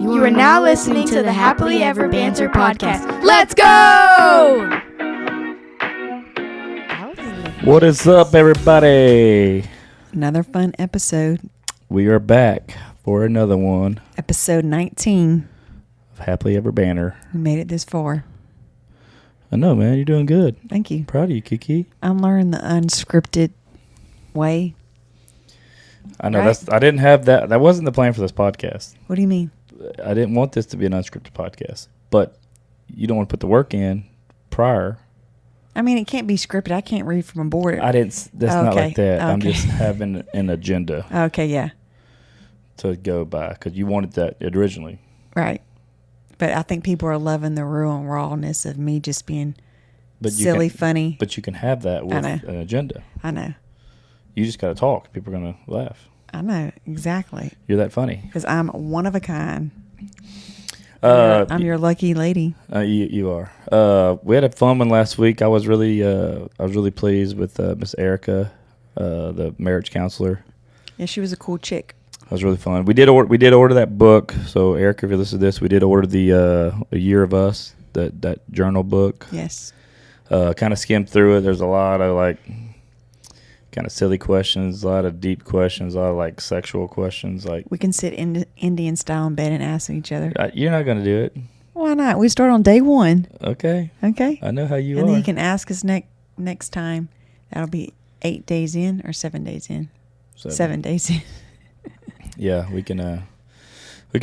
You are now listening to the Happily Ever Banter podcast. Let's go! What is up, everybody? Another fun episode. We are back for another one. Episode 19. Of Happily Ever Banter. We made it this far. I know, man. You're doing good. Thank you. Proud of you, Kiki. I'm learning the unscripted way. I know. Right? I didn't have that. That wasn't the plan for this podcast. What do you mean? I didn't want this to be an unscripted podcast. But you don't want to put the work in prior. I mean, it can't be scripted. I can't read from a board. That's not like that. I'm Okay. just having an agenda Okay, yeah. to go by because you wanted that originally. Right. But I think people are loving the real and rawness of me just being silly, funny. But you can have that with an agenda. I know. You just got to talk. People are going to laugh. I know. Exactly. You're that funny. Because I'm one of a kind. I'm your lucky lady. You are. We had a fun one last week. I was really pleased with Miss Erica, the marriage counselor. Yeah, she was a cool chick. That was really fun. We did order that book. So Erica, if you listen to this, we did order the A Year of Us, that journal book. Yes. Kind of skimmed through it. There's a lot of kind of silly questions, a lot of deep questions, a lot of sexual questions. We can sit in Indian style in bed and ask each other. You're not going to do it. Why not? We start on day one. Okay. I know how you are. And then you can ask us next time. That'll be 8 days in or 7 days in? 7 days in. Yeah, we can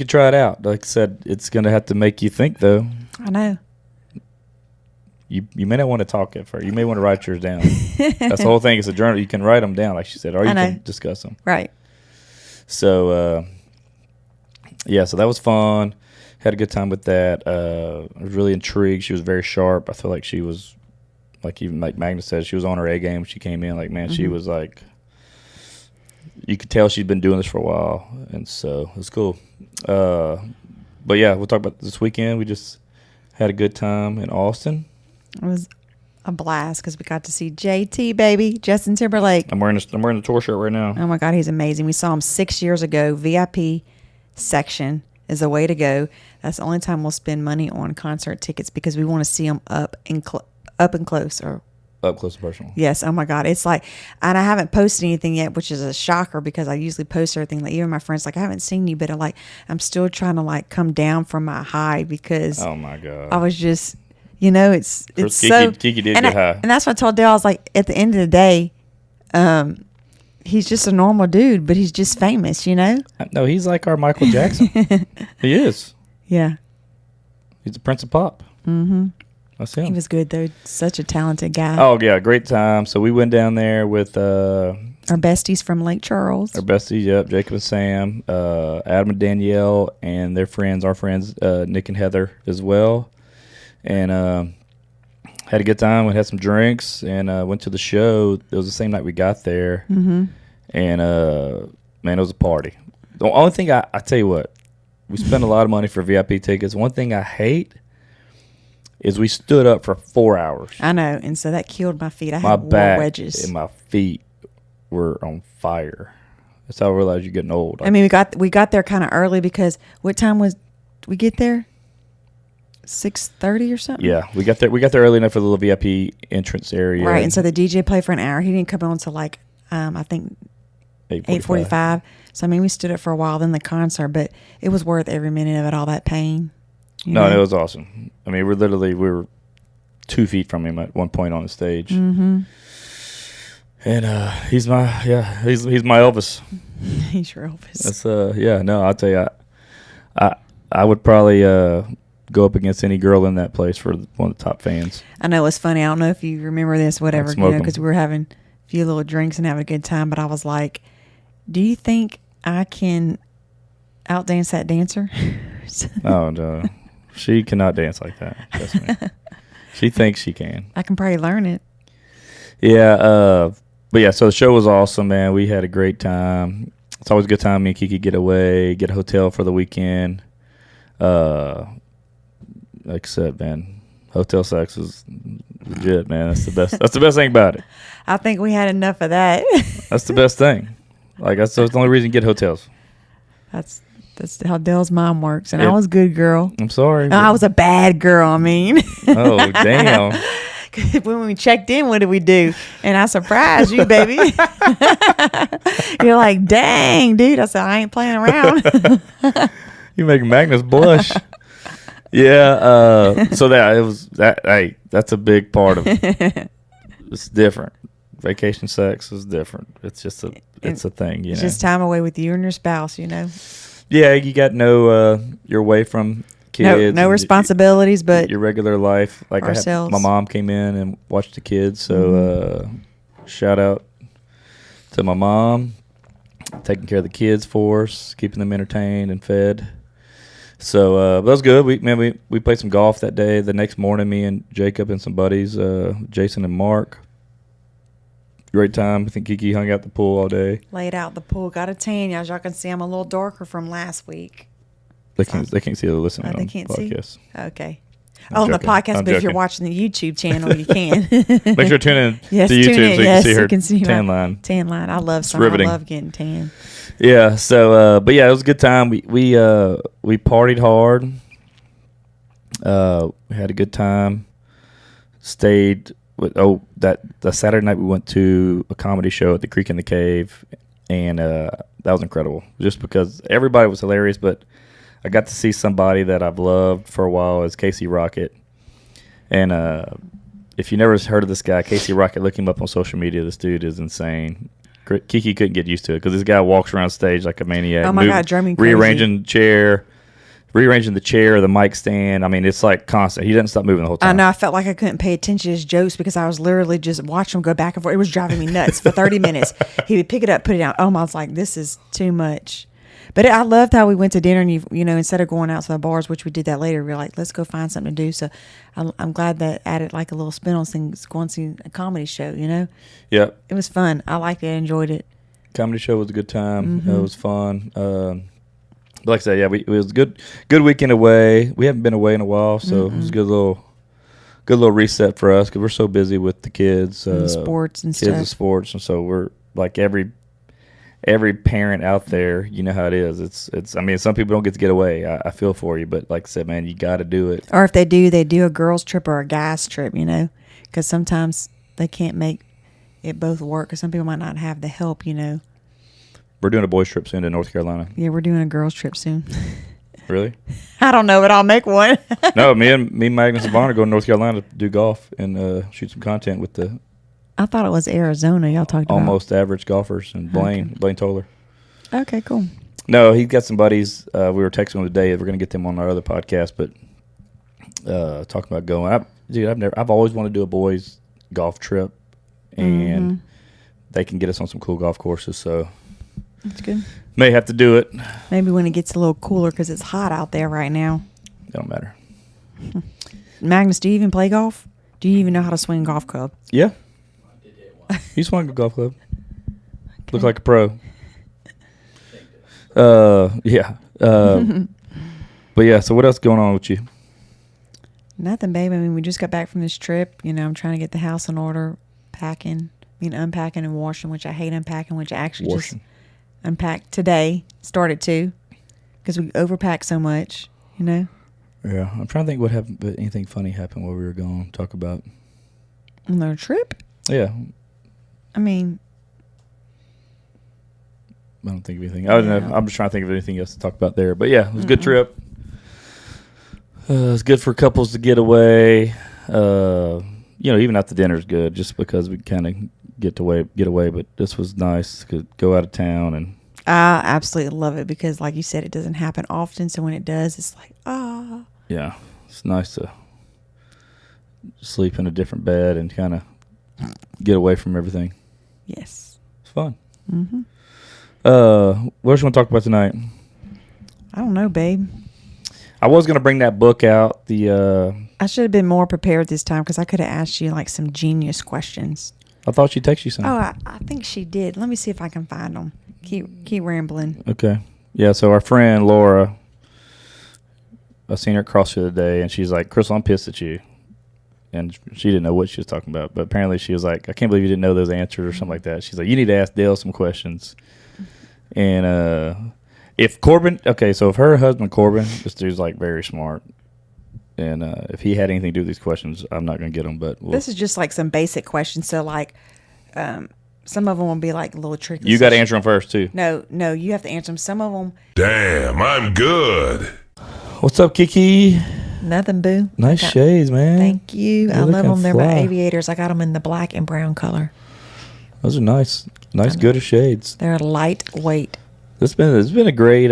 try it out. Like I said, it's going to have to make you think, though. I know. You may not want to talk at first. You may want to write yours down. That's the whole thing. It's a journal. You can write them down, like she said, or you can discuss them. Right. So, so that was fun. Had a good time with that. I was really intrigued. She was very sharp. I feel like she was, even Magna said, she was on her A game when she came in. She was you could tell she'd been doing this for a while, and so it was cool. But yeah, we'll talk about this weekend. We just had a good time in Austin. It was a blast because we got to see JT, baby, Justin Timberlake. I'm wearing the tour shirt right now. Oh my God, he's amazing. We saw him 6 years ago. VIP section is the way to go. That's the only time we'll spend money on concert tickets because we want to see him up and close. Up close and personal. Yes. Oh my God. It's and I haven't posted anything yet, which is a shocker because I usually post everything. Even my friends, I haven't seen you, but I'm still trying to come down from my high because oh my God, I was just. It's Kiki did get high. And that's what I told Dale. I was at the end of the day, he's just a normal dude, but he's just famous, No, he's like our Michael Jackson. He is. Yeah. He's the Prince of Pop. Mm-hmm. That's him. He was good, though. Such a talented guy. Oh, yeah. Great time. So we went down there with our besties from Lake Charles. Our besties, yep. Jacob and Sam, Adam and Danielle, and their friends, our friends, Nick and Heather as well. And had a good time. We had some drinks and went to the show. It was the same night we got there. Mm-hmm. And, man, it was a party. The only thing I tell you what, we spent a lot of money for VIP tickets. One thing I hate is we stood up for 4 hours. I know. And so that killed my feet. I my had back wedges. And my feet were on fire. That's how I realized you're getting old. I mean, we got there kind of early because what time was we get there? 6:30 or something. Yeah, we got there early enough for the little VIP entrance area. Right, and so the DJ played for an hour. He didn't come on until I think 8:45. So I mean, we stood up for a while. Then the concert, but it was worth every minute of it. All that pain. No, it was awesome. I mean, we were 2 feet from him at one point on the stage. Mm-hmm. And he's my Elvis. He's your Elvis. That's I'll tell you, I would probably go up against any girl in that place for one of the top fans. I know it's funny. I don't know if you remember this, whatever, because we were having a few little drinks and having a good time. But I was like, "Do you think I can outdance that dancer?" Oh no, she cannot dance like that. Trust me. She thinks she can. I can probably learn it. Yeah, but yeah. So the show was awesome, man. We had a great time. It's always a good time. Me and Kiki get away, get a hotel for the weekend. Like I said, man, hotel sex is legit, man. That's the best. That's the best thing about it. I think we had enough of that. That's the best thing. That's the only reason you get hotels. That's That's how Dale's mom works. And I It- was a good girl. I'm sorry. I was a bad girl, I mean. Oh, damn. When we checked in, what did we do? And I surprised you, baby. You're like, dang, dude. I said, I ain't playing around. You make Magnus blush. Yeah. So that it was that. Hey, that's a big part of it. It's different. Vacation sex is different. It's just a thing. You It's know. just time away with you and your spouse, you know. Yeah, you got you're away from kids. No and responsibilities, but your regular life. Like ourselves. my mom came in and watched the kids. So shout out to my mom, taking care of the kids for us, keeping them entertained and fed. So that was good. We played some golf that day. The next morning, me and Jacob and some buddies, Jason and Mark. Great time. I think Kiki hung out the pool all day. laid out the pool. Got a tan. As y'all can see, I'm a little darker from last week. They can't see the listening they on can't the see? podcast. Okay. I'm On the joking. podcast, I'm but if you're joking. watching the YouTube channel, you can. Make sure to tune in Yes, to YouTube tune in. so you Yes, can see you her can see tan my line. Tan line. I love summer. riveting. I love getting tan. Yeah. So, but yeah, it was a good time. We partied hard. We had a good time. Stayed with the Saturday night we went to a comedy show at the Creek in the Cave, and that was incredible. Just because everybody was hilarious, but I got to see somebody that I've loved for a while as Casey Rocket, and if you never heard of this guy, Casey Rocket, look him up on social media. This dude is insane. Kiki couldn't get used to it because this guy walks around stage like a maniac. Oh my God, drove me crazy. Rearranging the chair, the mic stand. I mean, it's like constant. He doesn't stop moving the whole time. I know. I felt like I couldn't pay attention to his jokes because I was literally just watching him go back and forth. It was driving me nuts for 30 minutes. He would pick it up, put it down. Oh, I was like, this is too much. But I loved how we went to dinner and, you know, instead of going out to the bars, which we did that later, we were like, let's go find something to do. So I'm glad that added like a little spin on things, going to see a comedy show, you know? Yep. It was fun. I liked it. I enjoyed it. Comedy show was a good time. It was fun. But like I said, yeah, it was a good weekend away. We haven't been away in a while, so it was a good little reset for us because we're so busy with the kids, And sports and kids stuff. and sports, and so we're like every parent out there. You know how it is. It's. I mean, some people don't get to get away. I feel for you, but like I said, man, you got to do it. Or if they do a girls trip or a guys trip, you know, because sometimes they can't make it both work because some people might not have the help, you know. We're doing a boys trip soon to North Carolina. Yeah, we're doing a girls trip soon. Really? I don't know, but I'll make one. No, me and Magnus and Vaughn are going to North Carolina to do golf and shoot some content with the I thought it was Arizona y'all talked about. almost average golfers and Blaine Toller. Okay, cool. No, he's got some buddies. We were texting him today. We're going to get them on our other podcast, but talking about going. I've always wanted to do a boys golf trip, and they can get us on some cool golf courses. So That's good. may have to do it. Maybe when it gets a little cooler because it's hot out there right now. It don't matter. Magnus, do you even play golf? Do you even know how to swing a golf club? Yeah. He swung a golf club. Look like a pro. Yeah. But yeah, so what else going on with you? Nothing, babe. I mean, we just got back from this trip. You know, I'm trying to get the house in order, unpacking and washing, which I hate unpacking, which I actually Washing. just unpacked today. Started to, because we overpack so much, you know. Yeah, I'm trying to think what happened. But anything funny happened while we were gone? Talk about. On our trip, Yeah, I mean, I don't think of anything. I don't know. I'm just trying to think of anything else to talk about there. But yeah, it was a good trip. It's good for couples to get away. Even after dinner is good, just because we kind of get away. But this was nice to go out of town and. I absolutely love it because, like you said, it doesn't happen often. So when it does, it's like, ah. Yeah, it's nice to sleep in a different bed and kind of get away from everything. Yes. It's fun. Mm-hmm. What else you want to talk about tonight? I don't know, babe. I was going to bring that book out. I should have been more prepared this time because I could have asked you like some genius questions. I thought she'd text you some. Oh, I think she did. Let me see if I can find them. Keep rambling. Okay. Yeah, so our friend Laura, I seen her at CrossFit today, and she's like, Crystal, I'm pissed at you. And she didn't know what she was talking about. But apparently she was like, I can't believe you didn't know those answers or something like that. She's like, you need to ask Dale some questions. And If Corbin, okay, so if her husband Corbin, this dude's like very smart, and if he had anything to do with these questions, I'm not gonna get them. But This is just like some basic questions. So like, some of them will be like a little tricky. You got to answer them first too. No, you have to answer them. Some of them. Damn, I'm good. What's up, Kiki? Nothing, boo. Nice shades, man. Thank you. I You're love them. looking They're fly. my aviators. I got them in the black and brown color. Those are nice, good as shades. They're lightweight. It's been a great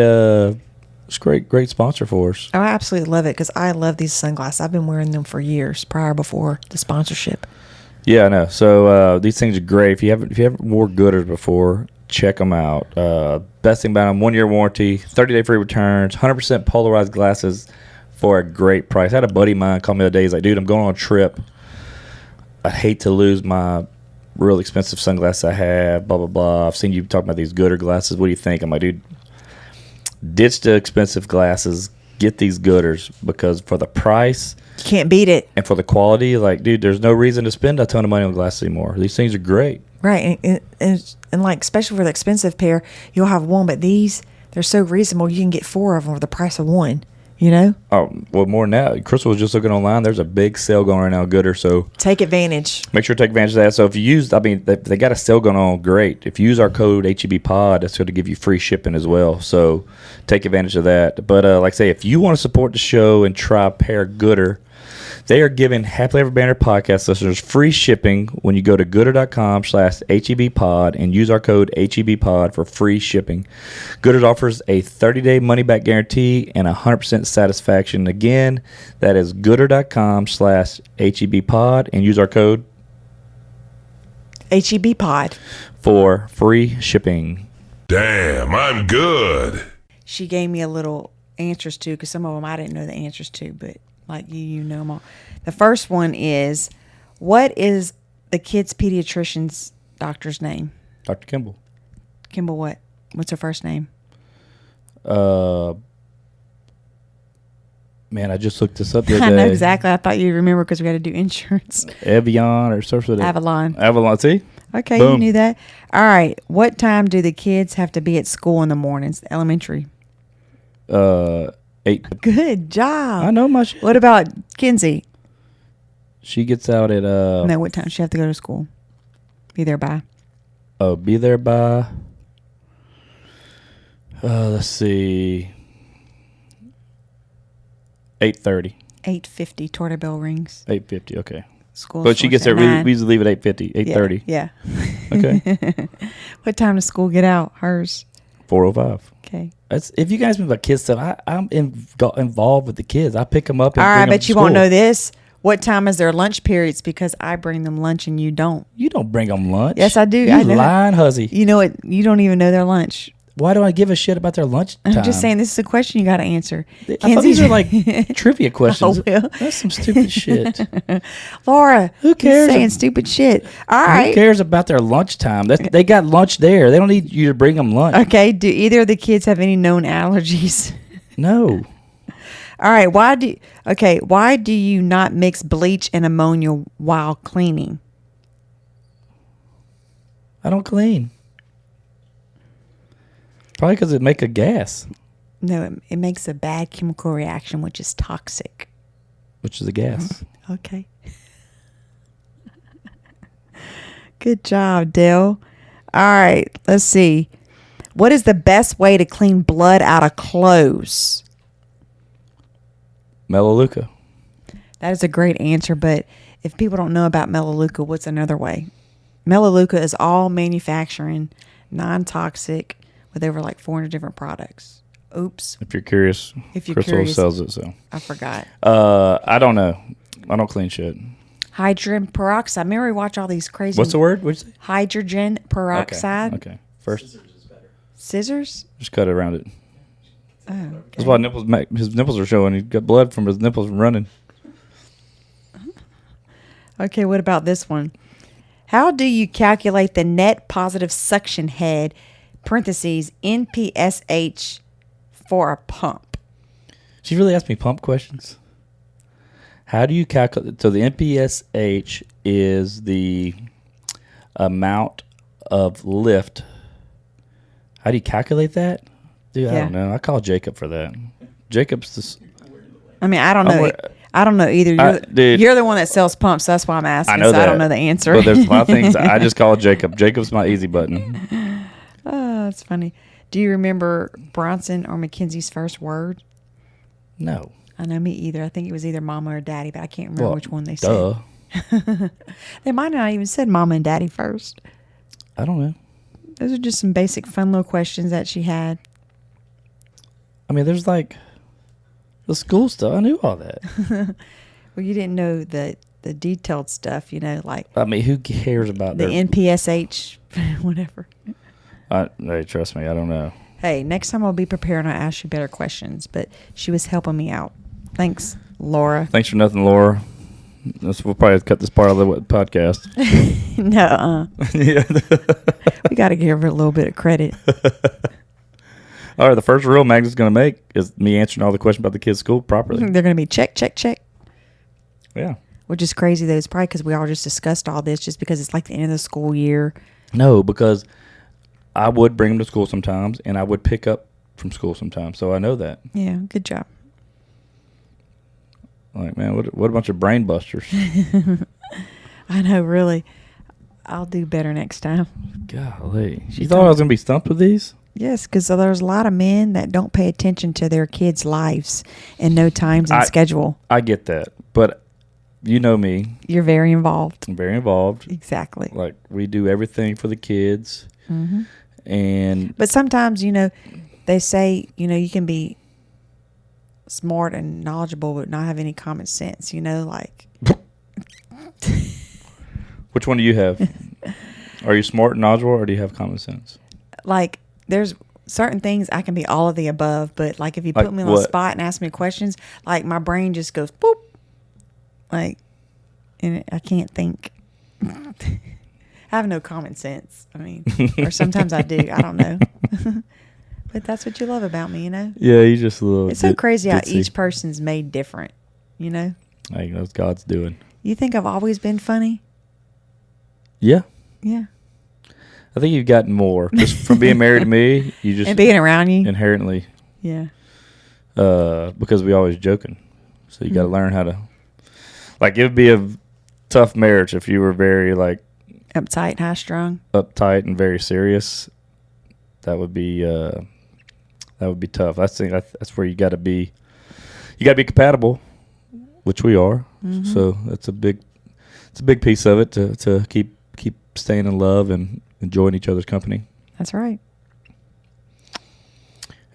great sponsor for us. Oh, I absolutely love it because I love these sunglasses. I've been wearing them for years before the sponsorship. Yeah, I know. So these things are great. If you haven't wore Gooders before, check them out. Best thing about them: 1-year warranty, 30-day free returns, 100% polarized glasses for a great price. I had a buddy of mine call me the other day. He's like, "Dude, I'm going on a trip. I'd hate to lose my real expensive sunglasses I have. Blah blah blah. I've seen you talking about these Gooder glasses. What do you think?" I'm like, "Dude, ditch the expensive glasses. Get these Gooders because for the price." You can't beat it. And for the quality, like, dude, there's no reason to spend a ton of money on glasses anymore. These things are great. Right. And like, especially for the expensive pair, you'll have one, but these, they're so reasonable. You can get 4 of them for the price of one, you know? Oh, well, more than that. Crystal was just looking online. There's a big sale going on right now, Gooder. So Take advantage. make sure to take advantage of that. So if you use, they got a sale going on, great. If you use our code HEBPOD, that's going to give you free shipping as well. So take advantage of that. But like I say, if you want to support the show and try a pair of Gooder, they are giving Happily Ever Banter podcast listeners free shipping when you go to gooder.com/HEBPod and use our code HEBPod for free shipping. Gooder offers a 30-day money-back guarantee and 100% satisfaction. Again, that is gooder.com/HEBPod and use our code HEBPod. for free shipping. Damn, I'm good. She gave me a little answers to, because some of them I didn't know the answers to, but like you know them all. The first one is, what is the kid's pediatrician's doctor's name? Dr. Kimball. Kimball what? What's her first name? Man, I just looked this up the other I day. know exactly. I thought you'd remember because we had to do insurance. Evian or something. Avalon. Avalon, see? Okay, Boom. you knew that. All right. What time do the kids have to be at school in the mornings? Elementary. 8. Good job. I know my shit. What about Kinsey? She gets out at No, what time does she have to go to school? Be there by. be there by let's see, 8:30. 8:50. Torta bell rings. 8:50, okay. School. But she gets there, starts at we usually leave at 8:50, 8:30. Yeah. Okay. What time does school get out? Hers. 4:05. Okay. That's, if you guys remember kids stuff, I'm got involved with the kids. I pick them up and All bring right, them but to you won't school. know this. What time is their lunch periods? Because I bring them lunch and you don't. You don't bring them lunch. Yes, I do. You I know. lying hussy. You know what? You don't even know their lunch. Why do I give a shit about their lunch time? I'm just saying this is a question you got to answer. I thought these are like trivia questions. Oh, well. That's some stupid shit. Laura, Who cares? You're saying stupid shit. All Who right. cares about their lunchtime? They got lunch there. They don't need you to bring them lunch. Okay. Do either of the kids have any known allergies? No. All right. Why do you not mix bleach and ammonia while cleaning? I don't clean. Probably because it make a gas, No, it makes a bad chemical reaction, which is toxic. which is a gas. Okay. Good job, Dale. All right. Let's see. What is the best way to clean blood out of clothes? Melaleuca. That is a great answer, but if people don't know about Melaleuca, what's another way? Melaleuca is all manufacturing, non-toxic, with over like 400 different products. Oops, If you're curious, If you're Crystal curious. sells it. So I forgot. I don't know. I don't clean shit. Hydrogen peroxide. Remember we watch all these crazy... What's the word? What'd you say? Hydrogen peroxide. Okay. First, Scissors? just cut it around it. Oh, okay. That's why his nipples are showing. He's got blood from his nipples running. Okay, what about this one? How do you calculate the net positive suction head, parentheses, NPSH, for a pump? She really asked me pump questions. How do you calculate? So the NPSH is the amount of lift. How do you calculate that? Dude, I Yeah. don't know. I call Jacob for that. Jacob's this. I mean, I don't know. wor- I don't know either. Dude. You're the one that sells pumps. That's why I'm asking. I know so that. I don't know the answer. But there's a lot of things I just call Jacob. Jacob's my easy button. Oh, that's funny. Do you remember Bronson or Mackenzie's first word? No. I know me either. I think it was either mama or daddy, but I can't remember Well, which one they duh. said. They might not even said mama and daddy first. I don't know. Those are just some basic fun little questions that she had. I mean, there's like the school stuff. I knew all that. Well, you didn't know the detailed stuff, like I mean, who cares about the their... NPSH, whatever. Hey, trust me, I don't know. Hey, next time I'll be prepared and I'll ask you better questions. But she was helping me out. Thanks, Laura. Thanks for nothing, Laura. We'll probably cut this part of the podcast. No, Yeah. we got to give her a little bit of credit. All right, the first reel Magnus going to make is me answering all the questions about the kids' school properly. They're going to be check, check, check. Yeah. Which is crazy, though. It's probably because we all just discussed all this just because it's like the end of the school year. No, because I would bring them to school sometimes, and I would pick up from school sometimes, so I know that. Yeah, good job. Like, man, what a bunch of brain busters. I know, really. I'll do better next time. Golly. You thought I was going to be stumped with these? Yes, because there's a lot of men that don't pay attention to their kids' lives and no times and schedule. I get that, but you know me. You're very involved. I'm very involved. Exactly. Like, we do everything for the kids. Mm-hmm. And But sometimes, they say, you can be smart and knowledgeable but not have any common sense, like. which one do you have? Are you smart and knowledgeable, or do you have common sense? Like, there's certain things I can be all of the above, but like if you Like put me on the spot and ask me questions, like my brain just goes boop, like, and I can't think. I have no common sense. I mean, or sometimes I do. I don't know. But that's what you love about me, Yeah, you just a little. It's so crazy how ditzy. each person's made different, I think that's God's doing. You think I've always been funny? Yeah. Yeah. I think you've gotten more. Just from being married to me, you just And being around you? inherently, Yeah. because we always joking. So you got to learn how to, like, it would be a tough marriage if you were very, like, Uptight, high strung. uptight and very serious. That would be tough. That's where you got to be compatible, which we are. Mm-hmm. So it's a big piece of it to keep staying in love and enjoying each other's company. That's right.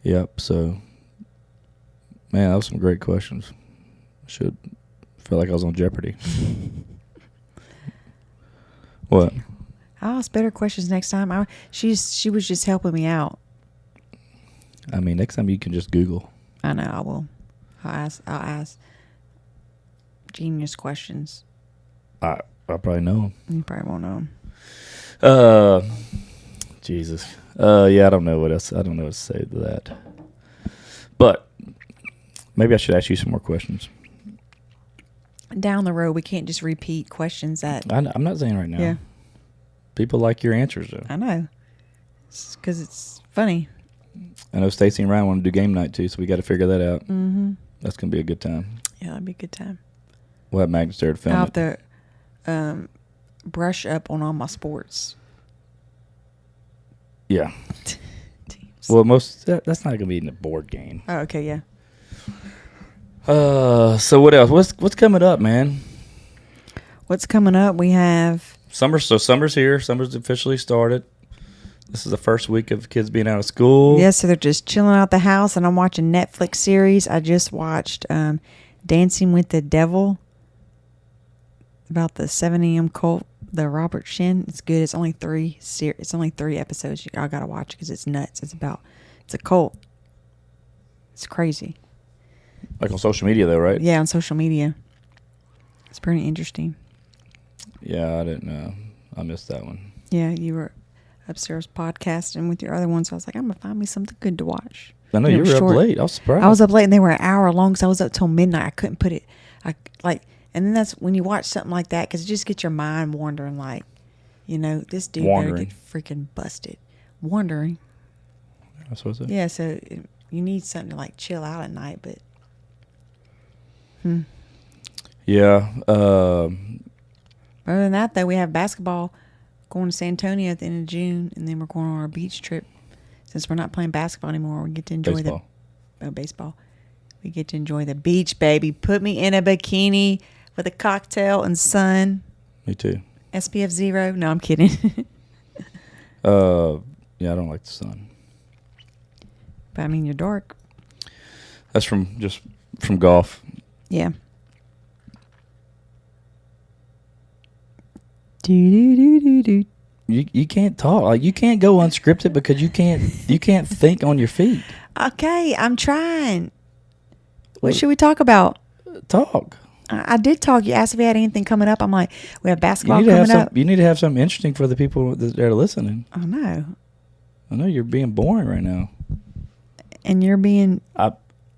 Yep. So, man, that was some great questions. Should feel like I was on Jeopardy. What? I'll ask better questions next time. She was just helping me out. I mean, next time you can just Google. I know. I will. I'll ask genius questions. I probably know them. You probably won't know them. Jesus. Yeah, I don't know what else. I don't know what to say to that. But maybe I should ask you some more questions. Down the road, we can't just repeat questions that. I'm not saying right now. Yeah. People like your answers, though. I know. It's because it's funny. I know Stacy and Ryan want to do game night, too, so we got to figure that out. Mm-hmm. That's going to be a good time. Yeah, that'd be a good time. We'll have Magnus there to film I'll it. have to brush up on all my sports. Yeah. Teams. Well, that's not going to be in a board game. Oh, okay, yeah. So what else? What's coming up, man? What's coming up? We have Summer's here. Summer's officially started. This is the first week of kids being out of school. Yes, so they're just chilling out the house, and I'm watching Netflix series. I just watched Dancing with the Devil about the 7 a.m. cult, the Robert Shin. It's good. It's only 3 episodes. I gotta watch because it's nuts. It's a cult. It's crazy. Like on social media, though, right? Yeah, on social media. It's pretty interesting. Yeah, I didn't know. I missed that one. Yeah, you were upstairs podcasting with your other ones. So I was like, I'm gonna find me something good to watch. I know And it you was were short. up late. I was surprised. I was up late, and they were an hour long, so I was up till midnight. I couldn't put it. And then that's when you watch something like that, because it just gets your mind wandering. Like, this dude better get freaking busted. Wandering. That's what I said. Yeah, so you need something to like chill out at night, but Yeah. other than that, though, we have basketball going to San Antonio at the end of June, and then we're going on our beach trip. Since we're not playing basketball anymore, we get to enjoy Baseball. baseball. We get to enjoy the beach, baby. Put me in a bikini with a cocktail and sun. Me too. SPF 0. No, I'm kidding. Yeah, I don't like the sun. But I mean, you're dark. That's from golf. Yeah. Do. You can't talk. Like, you can't go unscripted because you can't think on your feet. Okay, I'm trying. What should we talk about? Talk. I did talk. You asked if we had anything coming up. I'm like, we have You basketball need to coming have up. you need to have something interesting for the people that are listening. Oh, no. I know you're being boring right now. And you're being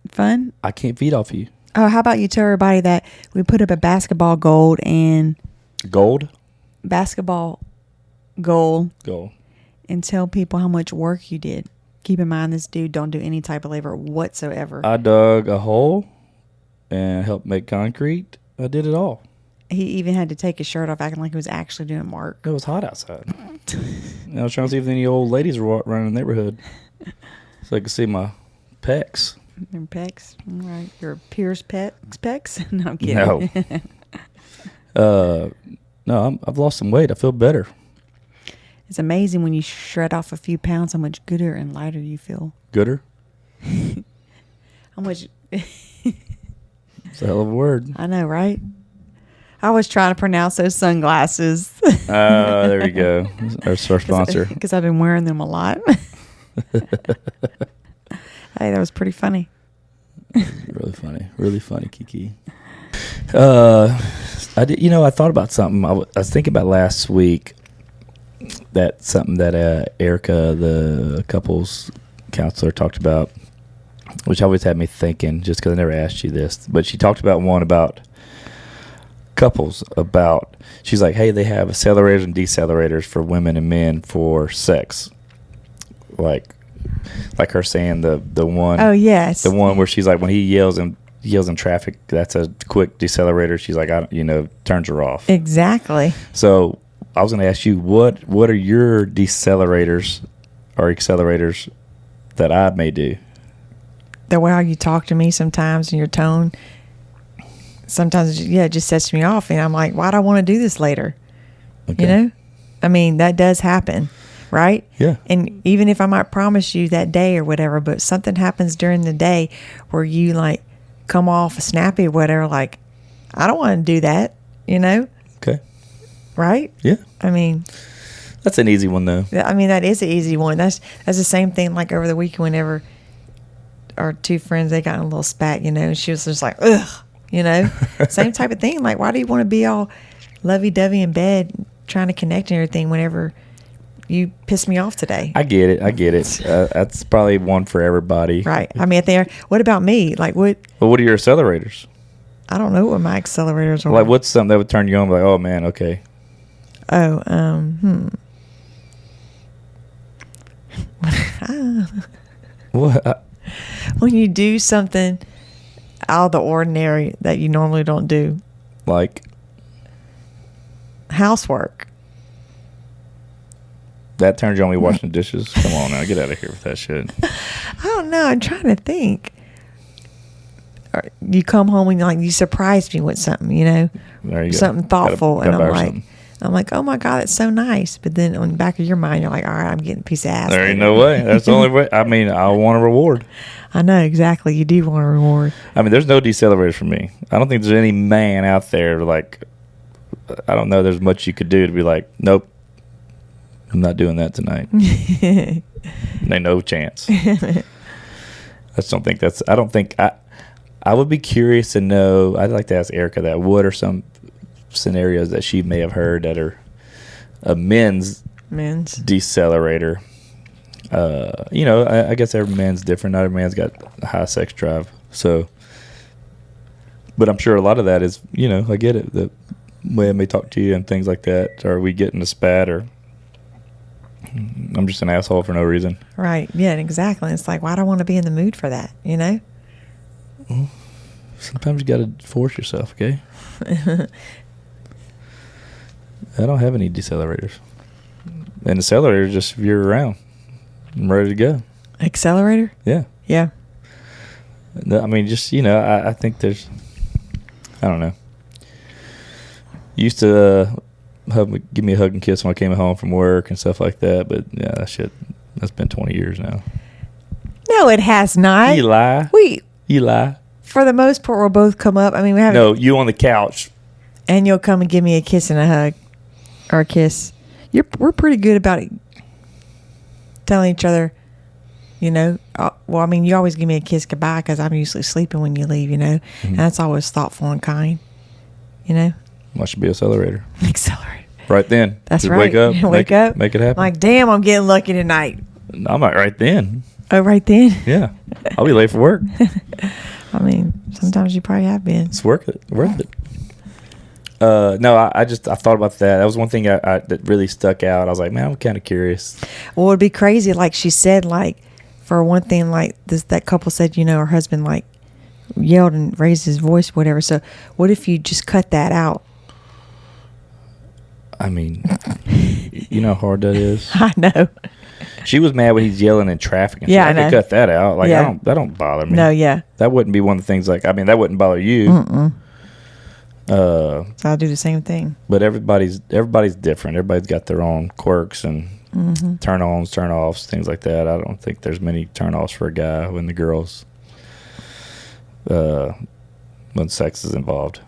fun? I can't feed off you. Oh, how about you tell everybody that we put up a basketball goal and basketball goal and tell people how much work you did. Keep in mind, this dude don't do any type of labor whatsoever. I dug a hole and helped make concrete. I did it all. He even had to take his shirt off, acting like he was actually doing work. It was hot outside. I was trying to see if any old ladies were running in the neighborhood so I could see my pecs. Your pecs? All right. Your Pierce pecs? No, I'm kidding. No. No, I've lost some weight. I feel better. It's amazing when you shred off a few pounds how much gooder and lighter you feel. Gooder? How much... It's a hell of a word. I know, right? I was trying to pronounce those sunglasses. There you go. That's our sponsor. Because I've been wearing them a lot. Hey, that was pretty funny. Really funny. Really funny, Kiki. I did. I thought about something. I was thinking about last week. That something that Erica, the couples counselor, talked about, which always had me thinking. Just because I never asked you this, but she talked about one about couples. About she's like, hey, they have accelerators and decelerators for women and men for sex. Like her saying the one. Oh yes. The one where she's like, when he yells in traffic, that's a quick decelerator. She's like, turns her off. Exactly. So I was going to ask you, what are your decelerators or accelerators that I may do? The way how you talk to me sometimes and your tone, sometimes, it just sets me off. And I'm like, why do I want to do this later? Okay. I mean, that does happen, right? Yeah. And even if I might promise you that day or whatever, but something happens during the day where you like come off snappy or whatever, like, I don't want to do that, Okay. Right? Yeah. I mean, that's an easy one though. I mean, that is an easy one. That's the same thing like over the weekend whenever our two friends, they got in a little spat, and she was just like, ugh, same type of thing. Like, why do you want to be all lovey-dovey in bed trying to connect and everything whenever you piss me off today? I get it. That's probably one for everybody. Right. I mean, what about me? Like, what? Well, what are your accelerators? I don't know what my accelerators are. Like, what's something that would turn you on? Like, oh man, okay. Oh, What? When you do something out of the ordinary that you normally don't do. Like? Housework. That turns you on me washing the dishes? Come on now, get out of here with that shit. I don't know. I'm trying to think. Or you come home and like you surprise me with something, There you go. something thoughtful, Gotta and buy her I'm something. like, oh my God, that's so nice. But then on the back of your mind, you're like, all right, I'm getting a piece of ass. There ain't later. no way. That's the only way. I mean, I want a reward. I know exactly. You do want a reward. I mean, there's no decelerators for me. I don't think there's any man out there like. I don't know. There's much you could do to be like, nope, I'm not doing that tonight. Ain't no chance. I just don't think that's. I don't think I would be curious to know. I'd like to ask Erica that. What are some scenarios that she may have heard that are a men's decelerator? I guess every man's different. Not every man's got a high sex drive. So, but I'm sure a lot of that is, I get it. The way I may talk to you and things like that. Are we getting a spat or I'm just an asshole for no reason. Right. Yeah, exactly. It's like, why do I want to be in the mood for that, you know? Sometimes you got to force yourself, okay? I don't have any decelerators. And accelerators, just if you're around, I'm ready to go. Accelerator? Yeah. Yeah. I mean, just, you know, I think there's, I don't know. Used to give me a hug and kiss when I came home from work and stuff like that, but yeah, that's been 20 years now. No, it has not. You lie. You lie. For the most part, we'll both come up. I mean, we have. No, you on the couch. And you'll come and give me a kiss and a hug. Or a kiss. We're pretty good about it. Telling each other, you know. Well, I mean, you always give me a kiss goodbye because I'm usually sleeping when you leave, you know. Mm-hmm. And that's always thoughtful and kind, you know. Well, should be accelerator. Accelerator. Right then. That's Just right. Wake up. Make it happen. Like, damn, I'm getting lucky tonight. I'm like right then. Oh, right then? Yeah. I'll be late for work. I mean, sometimes you probably have been. It's worth it. No, I thought about that. That was one thing that really stuck out. I was like, man, I'm kind of curious. Well, it'd be crazy. Like she said, like, for one thing, like that couple said, you know, her husband, like, yelled and raised his voice, whatever. So what if you just cut that out? I mean, you know how hard that is. I know. She was mad when he's yelling in traffic. And Yeah, shit. I could know. cut that out. Like, Yeah. that don't bother me. No, yeah. That wouldn't be one of the things. Like, I mean, that wouldn't bother you. Mm-mm. So I'll do the same thing. But everybody's different. Everybody's got their own quirks and turn-ons, turn-offs, things like that. I don't think there's many turn-offs for a guy when the girls, when sex is involved.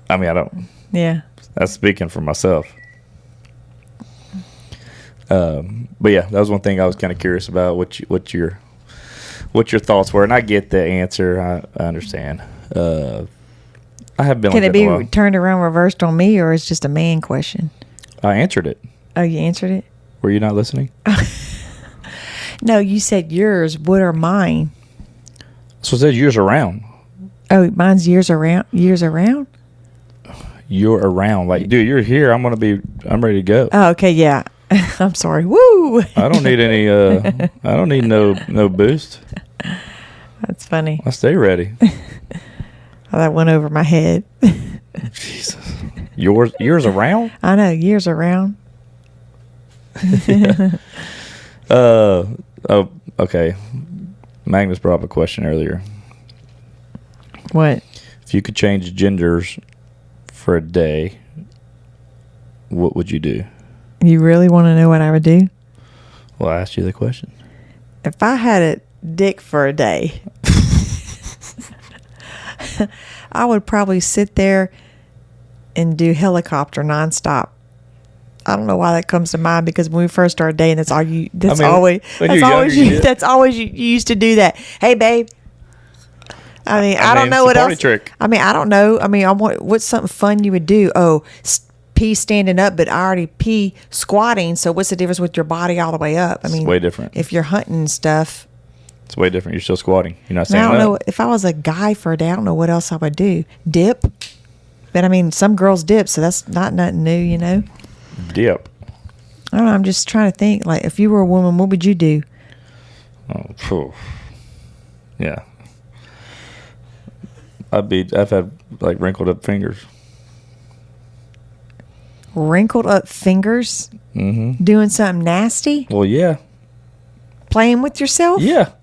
I mean, I don't. Yeah. That's speaking for myself. But yeah, that was one thing I was kind of curious about. What your thoughts were, and I get the answer. I understand. I have been. Can like it that be a while. turned around, reversed on me, or it's just a man question? I answered it. Oh, you answered it? Were you not listening? No, you said yours. What are mine? So it says yours around. Oh, mine's years around. Years around? You're around. Like, dude, you're here. I'm ready to go. Oh, okay, yeah. I'm sorry. Woo! I don't need any. I don't need no boost. That's funny. I stay ready. Oh, that went over my head. Jesus. Yours around? I know, years around. Oh, okay. Magnus brought up a question earlier. What? If you could change genders for a day, what would you do? You really want to know what I would do? Well, I asked you the question. If I had a dick for a day, I would probably sit there and do helicopter nonstop. I don't know why that comes to mind, because when we first started dating, that's always you used to do that. Hey, babe. I mean, I don't know what else. Trick. I mean, I don't know. I mean, what's something fun you would do? Oh, pee standing up, but I already pee squatting. So what's the difference with your body all the way up? I mean, It's way different. If you're hunting and stuff. It's way different. You're still squatting. You're not I standing don't up. know. If I was a guy for a day, I don't know what else I would do. Dip. But I mean, some girls dip, so that's not nothing new, you know? Dip. I don't know. I'm just trying to think. Like, if you were a woman, what would you do? Oh, phew. Yeah. I've had like wrinkled up fingers. Wrinkled up fingers? Mm-hmm. Doing something nasty? Well, yeah. Playing with yourself? Yeah.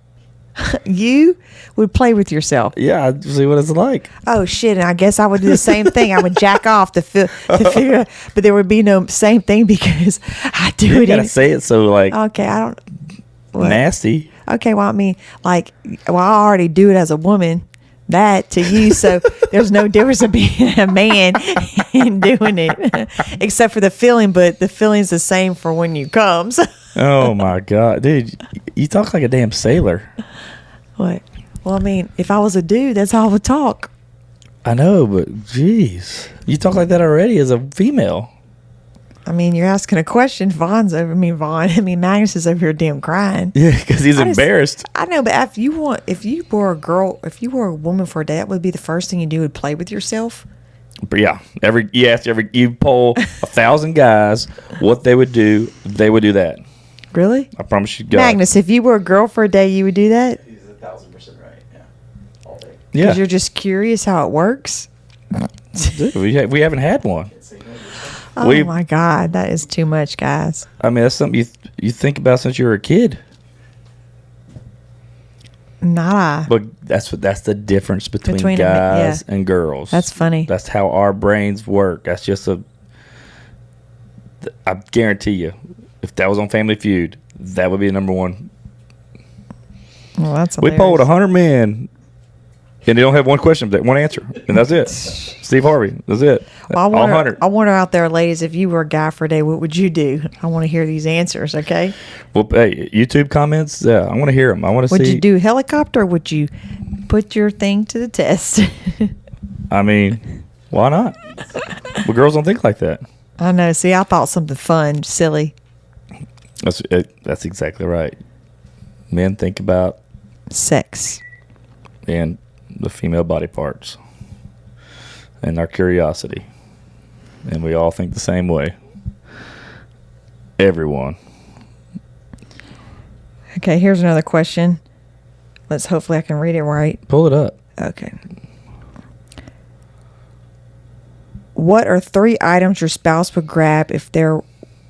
You would play with yourself? Yeah. I'd see what it's like. Oh, shit. And I guess I would do the same thing. I would jack off to figure out. But there would be no same thing because I do You it. gotta say it so like Okay, I don't. What? nasty. Okay, well, I mean, like, well, I already do it as a woman. That to you, so there's no difference of being a man and doing it, except for the feeling. But the feeling's the same for when you come. So. Oh my god, dude, you talk like a damn sailor. What? Well, I mean, if I was a dude, that's how I would talk. I know, but jeez, you talk like that already as a female. I mean, you're asking a question. Magnus is over here damn crying. Yeah, because he's embarrassed. I know, but if you were a woman for a day, that would be the first thing you do would play with yourself. But yeah, you poll 1,000 guys what they would do that. Really? I promise you, God. Magnus, if you were a girl for a day, you would do that? He's 1,000% right. Yeah. All day. Yeah. Because you're just curious how it works? Dude, we haven't had one. Oh, my God. That is too much, guys. I mean, that's something you think about since you were a kid. Nah. But that's the difference between Between guys and girls. That's funny. That's how our brains work. That's just I guarantee you, if that was on Family Feud, that would be number one. Well, that's We hilarious. polled 100 men, and they don't have one question, one answer, and that's it. Steve Harvey, that's it. Well, All 100. I wonder out there, ladies, if you were a guy for a day, what would you do? I want to hear these answers, okay? Well, hey, YouTube comments, yeah, I want to hear them. I want to see. Would you do helicopter or would you put your thing to the test? I mean, why not? Well, girls don't think like that. I know. See, I thought something fun, silly. That's exactly right. Men think about Sex. and the female body parts and our curiosity, and we all think the same way. Everyone. Okay, here's another question. Hopefully I can read it right. Pull it up. Okay. What are 3 items your spouse would grab if there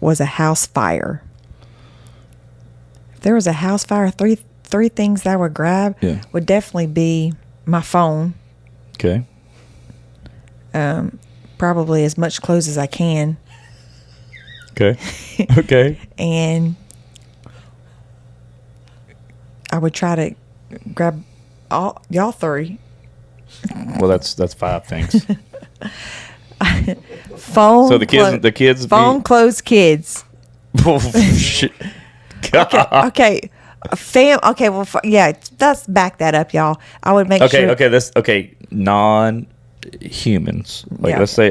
was a house fire? If there was a house fire, three things that I would grab would definitely be my phone. Okay. Probably as much clothes as I can. Okay. Okay. And I would try to grab y'all 3. Well, that's 5 things. Phone. So the kids. Phone, clothes, kids. Oh, shit. God. Okay. Okay. Well, yeah. Let's back that up, y'all. I would make sure. Okay. Non-humans. Like Yeah. let's say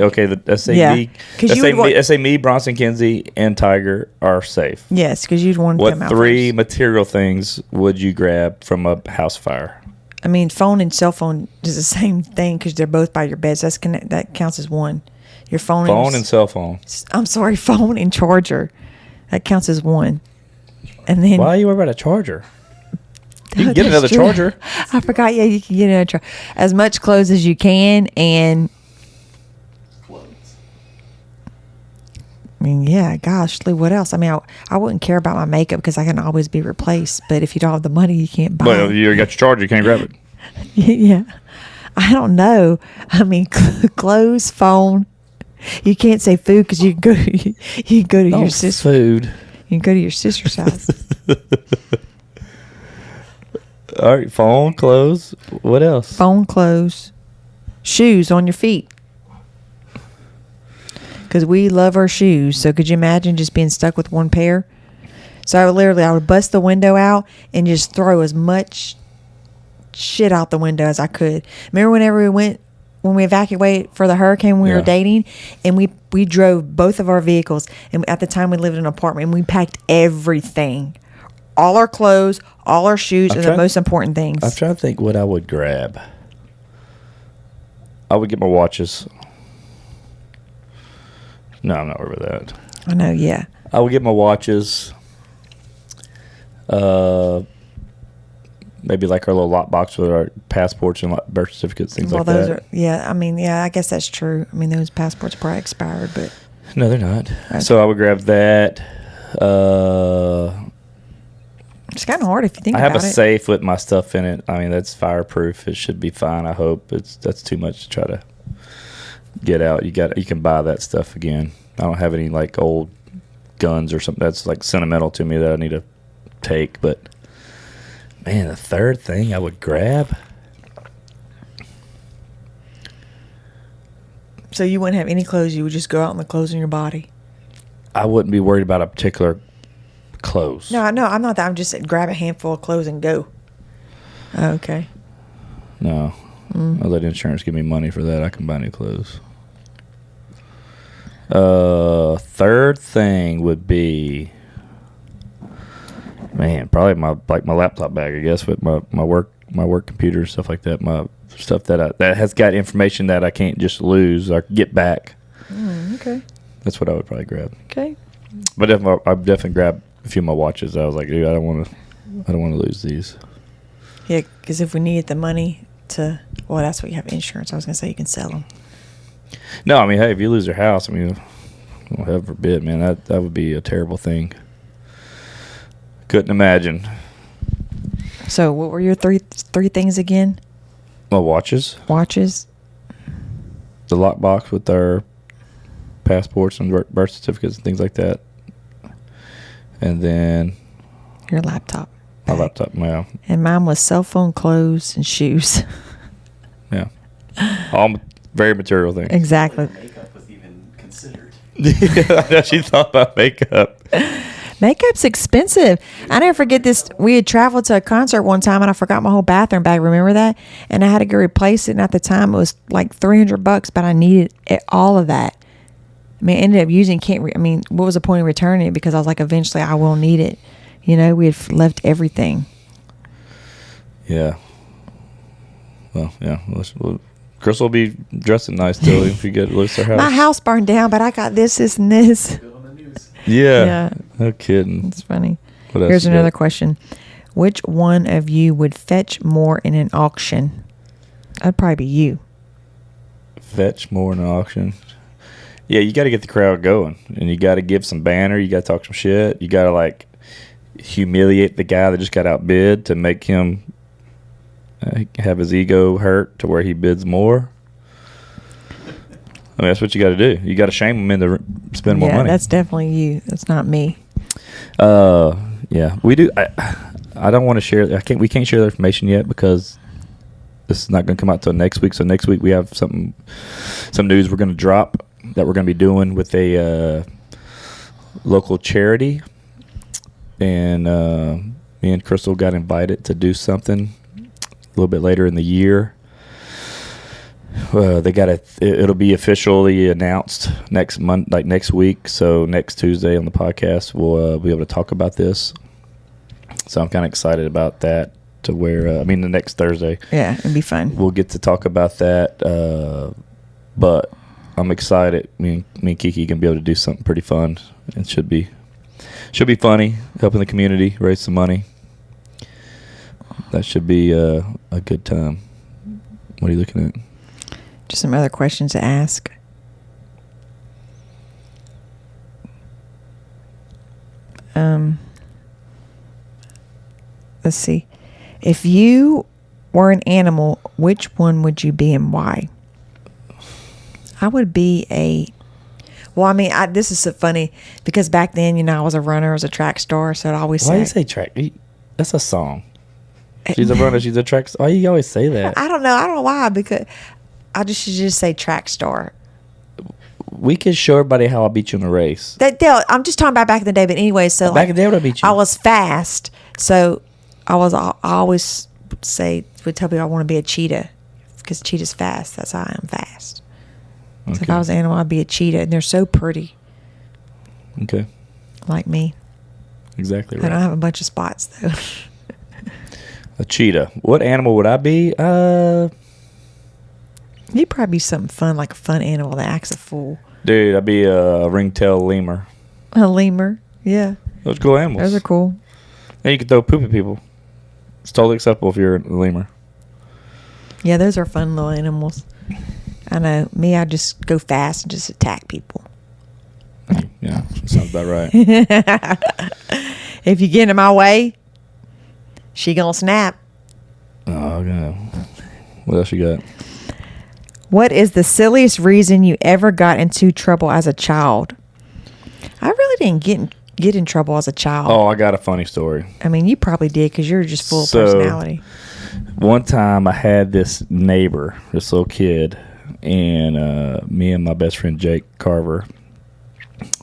Yeah. me. 'Cause you would want- Let's say me, Bronson, Kinsey, and Tiger are safe. Yes, because you'd want What them out 3 first. material things would you grab from a house fire? I mean, phone and cell phone is the same thing because they're both by your beds. That counts as one. Your phone. Phone and cell phone. I'm sorry, phone and charger. That counts as one. And then. Why are you worried about a charger? You can get That's another true. charger. I forgot. Yeah, you can get another charger. As much clothes as you can, and I mean, yeah, gosh, Lee, what else? I mean, I wouldn't care about my makeup because I can always be replaced. But if you don't have the money, you can't buy Well, it. you got your charger. You can't grab it. Yeah. I don't know. I mean, clothes, phone. You can't say food because you can go to your sister. Food. You can go to your sister's house. All right, phone, clothes. What else? Phone, clothes, shoes on your feet. Because we love our shoes. So could you imagine just being stuck with one pair? So I would bust the window out and just throw as much shit out the window as I could. Remember when we evacuated for the hurricane when we were dating, and we drove both of our vehicles, and at the time we lived in an apartment, and we packed everything. All our clothes, all our shoes, and the most important things. I'm trying to think what I would grab. I would get my watches. No, I'm not worried about that. I know, yeah. I would get my watches. Maybe like our little lockbox with our passports and birth certificates, things like those that. are, yeah, I mean, yeah, I guess that's true. I mean, those passports are probably expired, but. No, they're not. Okay. So I would grab that. It's kind of hard if you think I about have it. a safe with my stuff in it. I mean, that's fireproof. It should be fine. I hope that's too much to try to get out. You can buy that stuff again. I don't have any like old guns or something that's like sentimental to me that I need to take. But man, the third thing I would grab. So you wouldn't have any clothes. You would just go out in the clothes on your body. I wouldn't be worried about a particular clothes. No, I'm not that. I'm just saying grab a handful of clothes and go. Okay. No. I'll let insurance give me money for that. I can buy new clothes. Third thing would be, man, probably my laptop bag, I guess, with my work computer, stuff like that. My stuff that has got information that I can't just lose or get back. Okay. That's what I would probably grab. Okay. But I'd definitely grab a few of my watches. I was like, dude, I don't want to lose these. Yeah, because if we needed the money to, well, that's what you have insurance. I was gonna say you can sell them. No, I mean, hey, if you lose your house, I mean, well, heaven forbid, man, that would be a terrible thing. Couldn't imagine. So, what were your three things again? My watches, Watches. the lockbox with our passports and birth certificates and things like that, and then Your laptop. my bag. laptop. Yeah, And mine was cell phone, clothes, and shoes. yeah, all very material things. Exactly. Makeup was even considered. Yeah, she thought about makeup. Makeup's expensive. I never forget this. We had traveled to a concert one time, and I forgot my whole bathroom bag. Remember that? And I had to go replace it. And at the time, it was like $300, but I needed all of that. I mean, I ended up using. What was the point of returning it? Because I was like, eventually, I will need it. You know, we had left everything. Yeah. Well, yeah. Crystal will be dressing nice still if you get lose her house. My house burned down, but I got this, and this. Good on the news. Yeah. Yeah. No kidding. It's funny. What else Here's you another got? question. Which one of you would fetch more in an auction? That'd probably be you. Fetch more in an auction. Yeah, you got to get the crowd going, and you got to give some banner. You got to talk some shit. You got to like humiliate the guy that just got outbid to make him have his ego hurt to where he bids more. I mean, that's what you got to do. You got to shame him into spend more Yeah, money. that's definitely you. That's not me. Yeah, we do. I don't want to share. We can't share the information yet because this is not going to come out till next week. So next week we have some news we're going to drop that we're going to be doing with a local charity, and me and Crystal got invited to do something a little bit later in the year. They got it'll be officially announced next month, like next week. So next Tuesday on the podcast, we'll be able to talk about this. So I'm kind of excited about that. To where the next Thursday, Yeah, it'd be fun. we'll get to talk about that. But I'm excited. Me and Kiki can be able to do something pretty fun. It should be funny, helping the community raise some money. That should be a good time. What are you looking at? Just some other questions to ask. Let's see. If you were an animal, which one would you be and why? I would be this is so funny because back then, I was a runner, I was a track star, so I'd always Why do you say, say track? That's a song. She's a runner. She's a track star. Why you always say that? I don't know why, because I should just say track star. We can show everybody how I beat you in a race. I'm just talking about back in the day, but anyway, so Back in the day, what I beat you? I was fast, so I always would tell people I want to be a cheetah because cheetah's fast. That's how I am fast. So if Okay. I was an animal, I'd be a cheetah, and they're so pretty, Okay. like me. Exactly I don't right. have a bunch of spots though. A cheetah. What animal would I be? You'd probably be something fun, like a fun animal that acts a fool. Dude, I'd be a ringtail lemur. A lemur, yeah, Those are cool animals. those are cool. And you can throw poop at people. It's totally acceptable if you're a lemur. Yeah, those are fun little animals. I know. Me, I just go fast and just attack people. Yeah, sounds about right. If you get in my way, she gonna snap. Oh, God. What else you got? What is the silliest reason you ever got into trouble as a child? I really didn't get in trouble as a child. Oh, I got a funny story. I mean, you probably did because you're just full of So- personality. One time I had this neighbor, this little kid, and me and my best friend Jake Carver,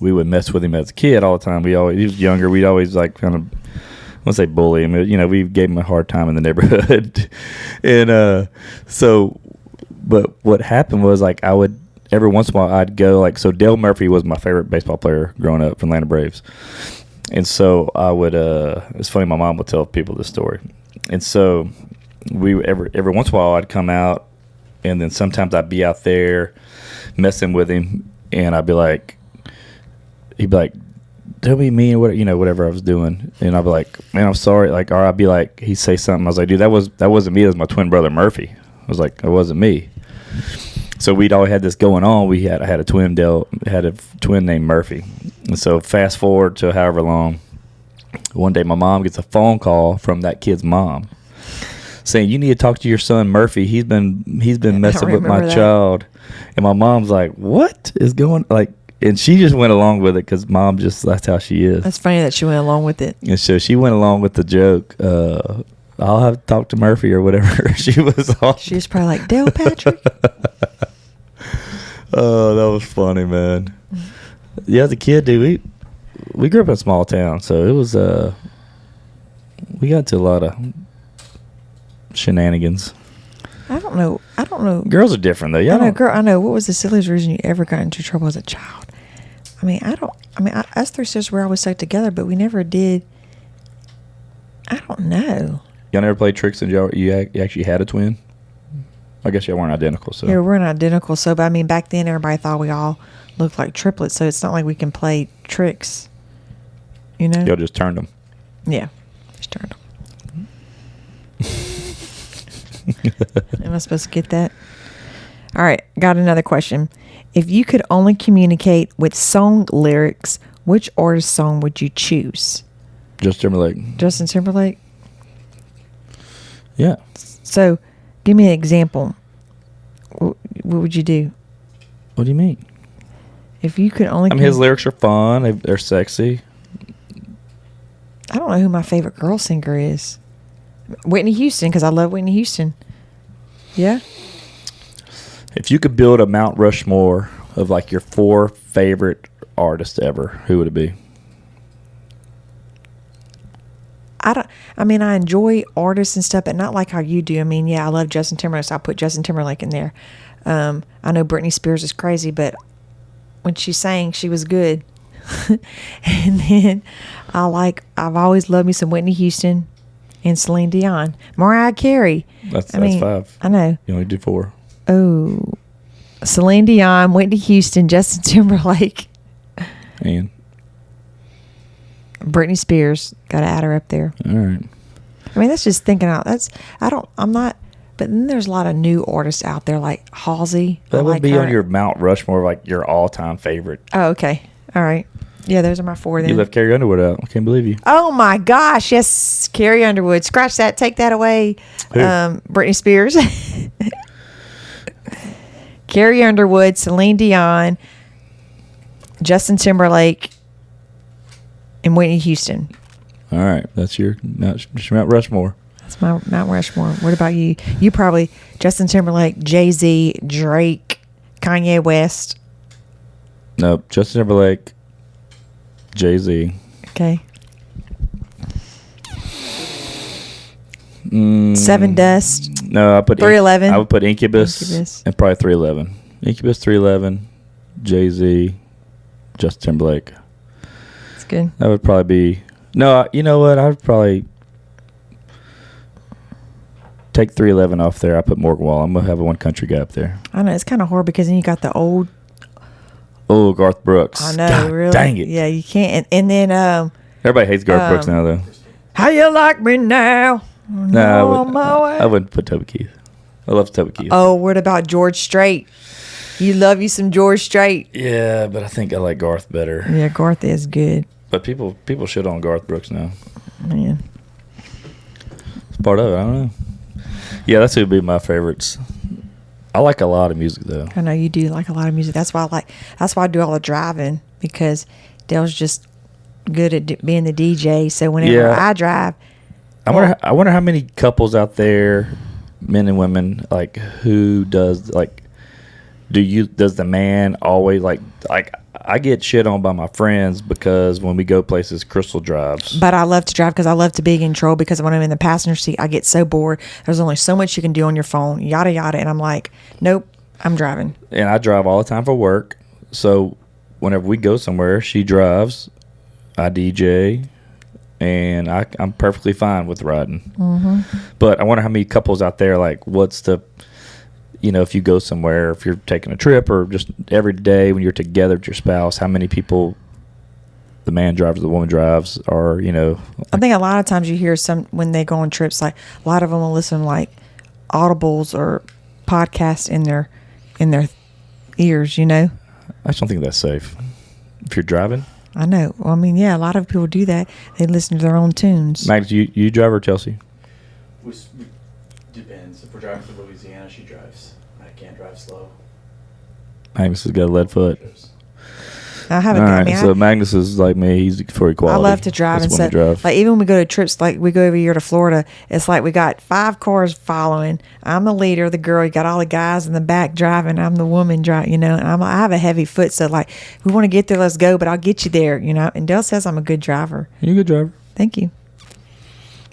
we would mess with him as a kid all the time. He was younger. We'd always like kind of, I won't say bully him. We gave him a hard time in the neighborhood. And but what happened was like I would, every once in a while I'd go like, so Dale Murphy was my favorite baseball player growing up from Atlanta Braves. And so I would, it's funny, my mom would tell people this story. And so every once in a while I'd come out, and then sometimes I'd be out there messing with him, and he'd be like, don't be mean, whatever I was doing. And I'd be like, man, I'm sorry. Like, or I'd be like, he'd say something. I was like, dude, that wasn't me. That was my twin brother, Murphy. I was like, it wasn't me. So we'd always had this going on. I had a twin named Murphy. And so fast forward to however long, one day my mom gets a phone call from that kid's mom saying, you need to talk to your son Murphy. He's been messing with my child. And my mom's like, what is going like? And she just went along with it because mom that's how she is. That's funny that she went along with it. And so she went along with the joke. I'll have to talk to Murphy or whatever. She was probably like, Dale Patrick. Oh, that was funny, man. Yeah, as a kid, dude, we grew up in a small town, so it was we got to a lot of shenanigans. I don't know. Girls are different though. Yeah, I know. What was the silliest reason you ever got into trouble as a child? Us three sisters were always stuck together, but we never did. I don't know. Y'all never played tricks and you actually had a twin? I guess y'all weren't identical, so. Yeah, we weren't identical. So, but I mean, back then everybody thought we all looked like triplets. So it's not like we can play tricks. You know? Y'all just turned them. Yeah, just turned them. Am I supposed to get that? All right, got another question. If you could only communicate with song lyrics, which artist's song would you choose? Justin Timberlake. Justin Timberlake? Yeah. So, give me an example. What would you do? What do you mean? If you could only... his lyrics are fun. They're sexy. I don't know who my favorite girl singer is. Whitney Houston, because I love Whitney Houston. Yeah? If you could build a Mount Rushmore of like your 4 favorite artists ever, who would it be? I enjoy artists and stuff, but not like how you do. I mean, yeah, I love Justin Timberlake, so I'll put Justin Timberlake in there. I know Britney Spears is crazy, but when she sang, she was good. And then I've always loved me some Whitney Houston and Celine Dion. Mariah Carey. That's 5. I know. You only do 4. Oh, Celine Dion, Whitney Houston, Justin Timberlake, And Britney Spears. Got to add her up there. all right. I mean, that's just thinking out. But then there's a lot of new artists out there like Halsey. That would like be her. on your Mount Rushmore, like your all-time favorite. Oh, okay. All right. Yeah, those are my 4 then. You left Carrie Underwood out. I can't believe you. Oh my gosh, yes, Carrie Underwood. Scratch that. Take that away. Who? Britney Spears. Carrie Underwood, Celine Dion, Justin Timberlake, and Whitney Houston. All right. That's your Mount Rushmore. That's my Mount Rushmore. What about you? You probably Justin Timberlake, Jay-Z, Drake, Kanye West. Nope. Justin Timberlake, Jay-Z. Okay. 7 Dust. No, I put 311. I would put Incubus. And probably 311. Incubus, 311, Jay-Z, Justin Timberlake. That's good. That would probably be... No, you know what? I would probably take 311 off there. I put Morgan Wall. I'm going to have a one country guy up there. I know. It's kind of hard because then you got the old... Oh, Garth Brooks. I know, God, really. Dang it. Yeah, you can't. And then... Everybody hates Garth Brooks now, though. How you like me now? No, on my way. I wouldn't put Toby Keith. I love Toby Keith. Oh, what about George Strait? You love you some George Strait. Yeah, but I think I like Garth better. Yeah, Garth is good. But people shit on Garth Brooks now. Man. It's part of it. I don't know. Yeah, that's who would be my favorites. I like a lot of music though. I know you do like a lot of music. That's why I do all the driving, because Dale's just good at being the DJ. So whenever I drive, I wonder how many couples out there, men and women, like who does like. Does the man always like I get shit on by my friends because when we go places, Crystal drives. But I love to drive because I love to be in control, because when I'm in the passenger seat, I get so bored. There's only so much you can do on your phone, yada, yada. And I'm like, nope, I'm driving. And I drive all the time for work. So whenever we go somewhere, she drives, I DJ, and I'm perfectly fine with riding. Mm-hmm. But I wonder how many couples out there, like, what's the... if you go somewhere, if you're taking a trip or just every day when you're together with your spouse, how many people the man drives or the woman drives, or I think a lot of times you hear some when they go on trips, like a lot of them will listen to like audibles or podcasts in their ears. I just don't think that's safe if you're driving. I know. Well, I mean, yeah, a lot of people do that. They listen to their own tunes. Max, you drive or Chelsea? Depends. If we're driving to Louisiana, she drives. I can't drive slow. Magnus has got a lead foot. I haven't. All I right, mean, so Magnus is like me. He's for equality. I love to drive That's and when we stuff. drive. Like even when we go to trips, like we go every year to Florida, it's like we got 5 cars following. I'm the leader, the girl. You got all the guys in the back driving. I'm the woman driving. And I have a heavy foot, so like we want to get there, let's go. But I'll get you there. And Dale says I'm a good driver. You're a good driver. Thank you.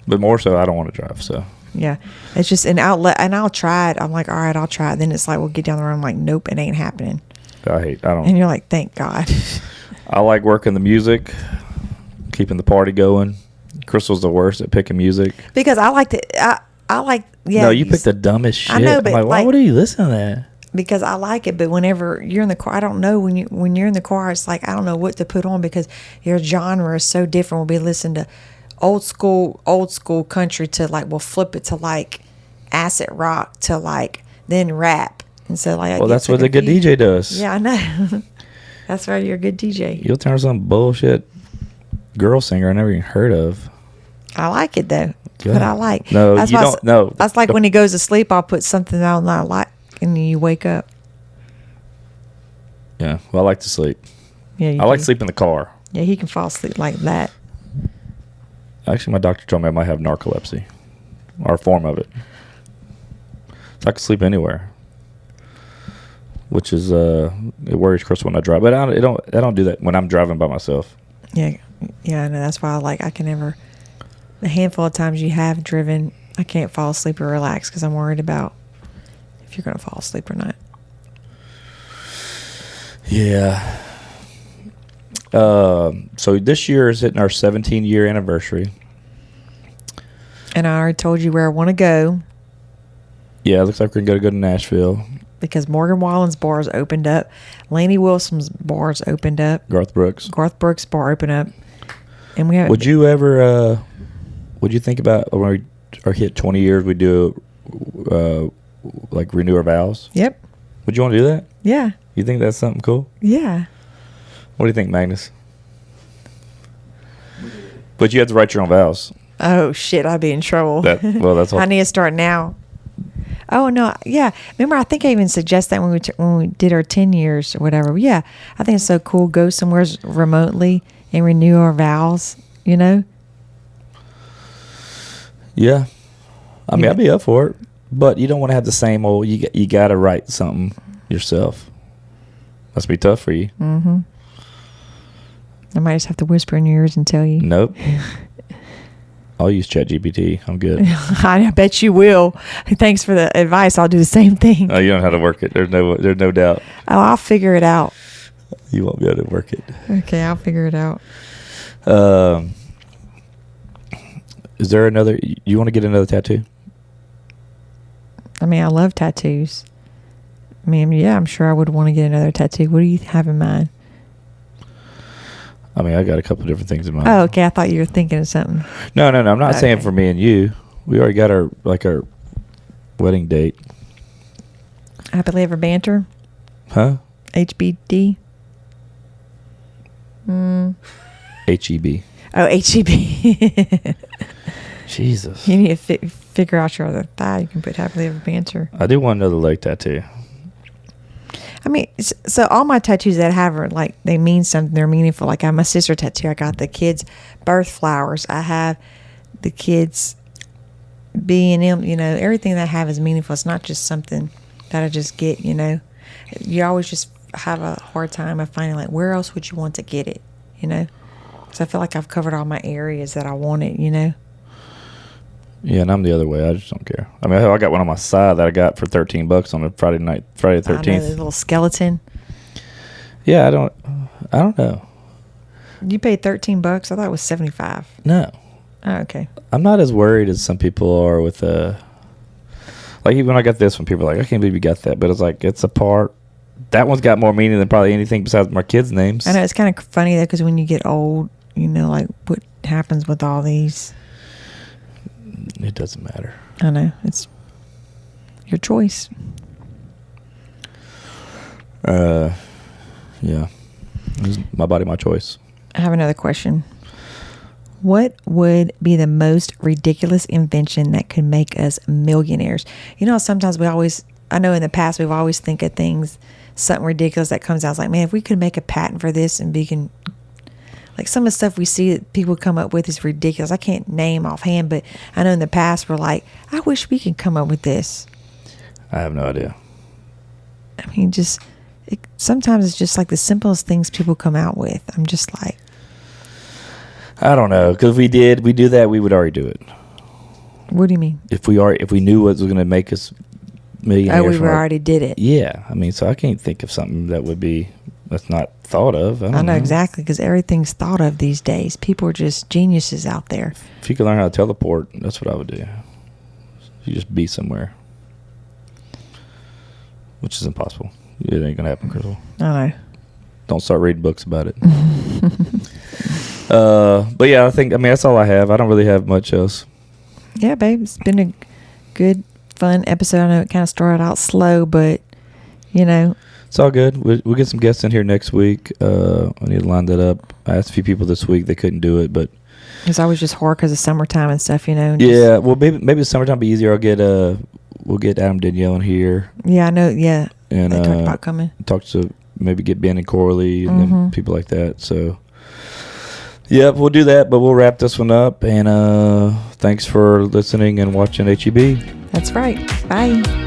But more so, I don't want to drive. So Yeah, it's just an outlet, and I'll try it. I'm like, all right, I'll try it. Then it's like we'll get down the road. I'm like, nope, it ain't happening. I don't. And you're like, thank God. I like working the music, keeping the party going. Crystal's the worst at picking music. Because I like to, I like, yeah. No, you pick the dumbest shit. I know, but I'm like, why like- would you listen to that? Because I like it, but whenever you're in the car, I don't know when you're in the car, it's like I don't know what to put on because your genre is so different. We'll be listening to old school country to like we'll flip it to like acid rock to like then rap, and so like Well, that's what a good DJ does. Yeah, I know. That's why you're a good DJ. You'll turn some bullshit girl singer I never even heard of. I like it though. Good. But I like. No, that's you why don't. No, That's like when he goes to sleep, I'll put something on that I like, and you wake up. Yeah, well, I like to sleep. Yeah, you I like do. to sleep in the car. Yeah, he can fall asleep like that. Actually, my doctor told me I might have narcolepsy, or a form of it. So I can sleep anywhere, which is it worries Chris when I drive. But I don't do that when I'm driving by myself. Yeah, I know. That's why I can never. The handful of times you have driven, I can't fall asleep or relax because I'm worried about if you're going to fall asleep or not. Yeah. So this year is hitting our 17-year anniversary. And I already told you where I want to go Yeah, it looks like we're gonna go to Nashville. because Morgan Wallen's bars opened up, Laney Wilson's bars opened up, Garth Brooks. Garth Brooks bar opened up, and we have. Would you ever? Would you think about when we are hit 20 years? We do like renew our vows. Yep. Would you want to do that? Yeah. You think that's something cool? Yeah. What do you think, Magnus? But you have to write your own vows. Oh shit! I'd be in trouble. That's all. I need to start now. Oh no, yeah. Remember, I think I even suggested that when we did our 10 years or whatever. Yeah, I think it's so cool. Go somewhere remotely and renew our vows. Yeah. I mean, Yeah. I'd be up for it, but you don't want to have the same old. You got to write something yourself. Must be tough for you. Mm-hmm. I might just have to whisper in your ears and tell you. Nope. I'll use ChatGPT. I'm good. I bet you will. Thanks for the advice. I'll do the same thing. Oh, you know how to work it. There's no doubt. Oh, I'll figure it out. You won't be able to work it. Okay, I'll figure it out. Is there another? You want to get another tattoo? I mean, I love tattoos. I mean, yeah, I'm sure I would want to get another tattoo. What do you have in mind? I mean, I got a couple different things in mind. Oh, okay. I thought you were thinking of something. No. I'm not saying Okay. for me and you. We already got our wedding date. Happily Ever Banter? Huh? HBD? HEB. Oh, HEB. Jesus. You need to figure out your other thigh. You can put Happily Ever Banter. I do want another leg tattoo. I mean, so all my tattoos that I have are like, they mean something. They're meaningful. Like I have my sister tattoo. I got the kids' birth flowers. I have the kids' B&M. Everything that I have is meaningful. It's not just something that I just get, You always just have a hard time of finding like, where else would you want to get it, Because I feel like I've covered all my areas that I wanted, Yeah, and I'm the other way. I just don't care. I mean, I got one on my side that I got for $13 on a Friday the I know, the 13th. little skeleton. Yeah, I don't know. You paid $13. I thought it was $75. No, Oh, okay. I'm not as worried as some people are with like even when I got this one, people are like, I can't believe you got that, but it's like it's a part that one's got more meaning than probably anything besides my kids' names. I know it's kind of funny though, because when you get old, you know, like what happens with all these. It doesn't matter. I know, it's your choice. Yeah. It's my body, my choice. I have another question. What would be the most ridiculous invention that could make us millionaires? You know, sometimes I know in the past we've always think of things, something ridiculous that comes out. It's like, man, if we could make a patent for this and like some of the stuff we see that people come up with is ridiculous. I can't name offhand, but I know in the past we're like, I wish we could come up with this. I have no idea. I mean, sometimes it's just like the simplest things people come out with. I'm just like, I don't know, because if we do that, we would already do it. what do you mean? If we knew what was going to make us millionaires. Oh, we already did it. Yeah, I mean, so I can't think of something that's not thought of. I know exactly, because everything's thought of these days. People are just geniuses out there. If you could learn how to teleport, that's what I would do. You just be somewhere, which is impossible. It ain't gonna happen, Crystal. I know. Don't start reading books about it. But yeah, I mean, that's all I have. I don't really have much else. Yeah, babe, it's been a good, fun episode. I know it kind of started out slow, but you know, it's all good. We'll get some guests in here next week. I need to line that up. I asked a few people this week; they couldn't do it, but it's always just hard because of summertime and stuff, you know. Yeah, well, maybe the summertime will be easier. We'll get Adam Danielle in here. Yeah, I know. Yeah, and they talked about coming. Talk to maybe get Ben and Corley and then people like that. So, yep, we'll do that. But we'll wrap this one up. And thanks for listening and watching HEB. That's right. Bye.